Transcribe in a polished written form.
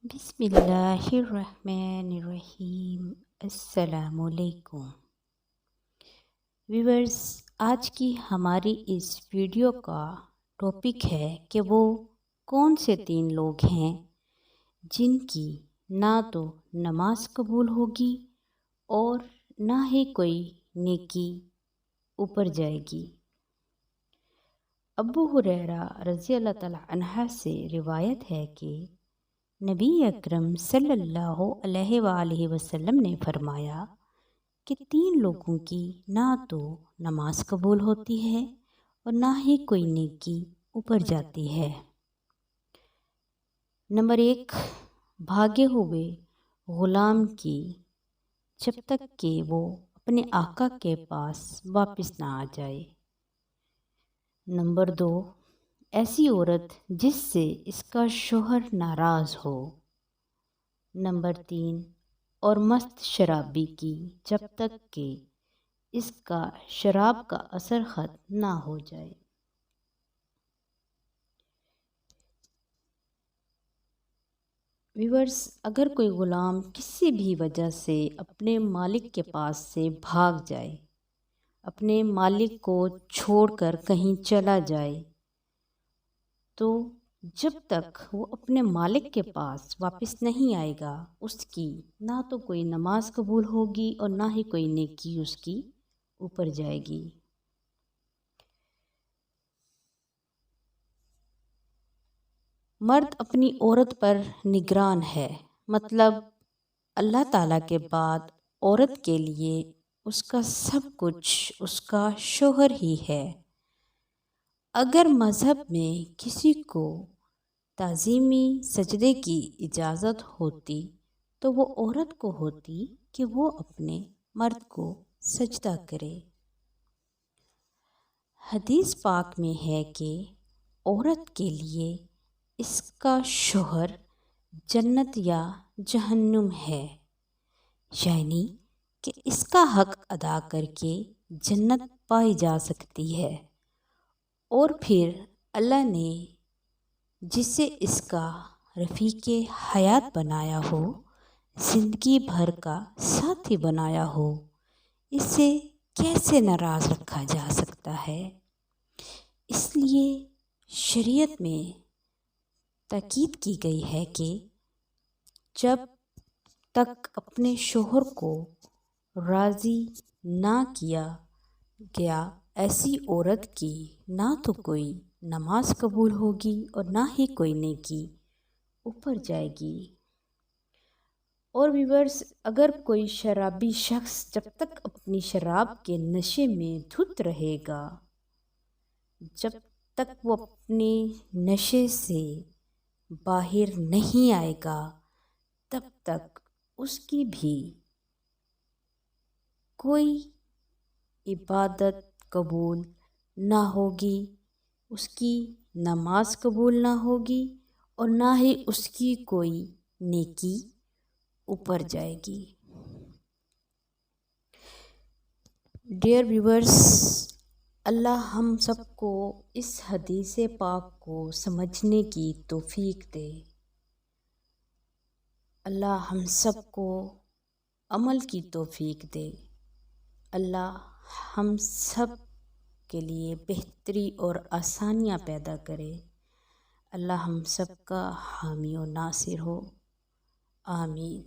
بسم اللہ الرحمن الرحیم۔ السلام علیکم ویورز، آج کی ہماری اس ویڈیو کا ٹاپک ہے کہ وہ کون سے 3 لوگ ہیں جن کی نہ تو نماز قبول ہوگی اور نہ ہی کوئی نیکی اوپر جائے گی۔ ابو ہریرہ رضی اللہ تعالی عنہ سے روایت ہے کہ نبی اکرم صلی اللہ علیہ وآلہ وسلم نے فرمایا کہ 3 لوگوں کی نہ تو نماز قبول ہوتی ہے اور نہ ہی کوئی نیکی اوپر جاتی ہے۔ نمبر 1، بھاگے ہوئے غلام کی جب تک کہ وہ اپنے آقا کے پاس واپس نہ آ جائے۔ نمبر 2، ایسی عورت جس سے اس کا شوہر ناراض ہو۔ نمبر 3، اور مست شرابی کی جب تک کہ اس کا شراب کا اثر ختم نہ ہو جائے۔ ویورز، اگر کوئی غلام کسی بھی وجہ سے اپنے مالک کے پاس سے بھاگ جائے، اپنے مالک کو چھوڑ کر کہیں چلا جائے، تو جب تک وہ اپنے مالک کے پاس واپس نہیں آئے گا، اس کی نہ تو کوئی نماز قبول ہوگی اور نہ ہی کوئی نیکی اس کی اوپر جائے گی۔ مرد اپنی عورت پر نگران ہے، مطلب اللہ تعالیٰ کے بعد عورت کے لیے اس کا سب کچھ اس کا شوہر ہی ہے۔ اگر مذہب میں کسی کو تعظیمی سجدے کی اجازت ہوتی تو وہ عورت کو ہوتی کہ وہ اپنے مرد کو سجدہ کرے۔ حدیث پاک میں ہے کہ عورت کے لیے اس کا شوہر جنت یا جہنم ہے، یعنی کہ اس کا حق ادا کر کے جنت پائی جا سکتی ہے، اور پھر اللہ نے جسے اس کا رفیق حیات بنایا ہو، زندگی بھر کا ساتھی بنایا ہو، اسے کیسے ناراض رکھا جا سکتا ہے؟ اس لیے شریعت میں تاکید کی گئی ہے کہ جب تک اپنے شوہر کو راضی نہ کیا گیا، ایسی عورت کی نہ تو کوئی نماز قبول ہوگی اور نہ ہی کوئی نیکی اوپر جائے گی۔ اور ویورز، اگر کوئی شرابی شخص جب تک اپنی شراب کے نشے میں دھت رہے گا، جب تک وہ اپنے نشے سے باہر نہیں آئے گا، تب تک اس کی بھی کوئی عبادت قبول نہ ہوگی، اس کی نماز قبول نہ ہوگی اور نہ ہی اس کی کوئی نیکی اوپر جائے گی۔ ڈیئر ویورز، اللہ ہم سب کو اس حدیث پاک کو سمجھنے کی توفیق دے۔ اللہ ہم سب کو عمل کی توفیق دے۔ اللہ ہم سب کے لیے بہتری اور آسانیاں پیدا کرے۔ اللہ ہم سب کا حامی و ناصر ہو، آمین۔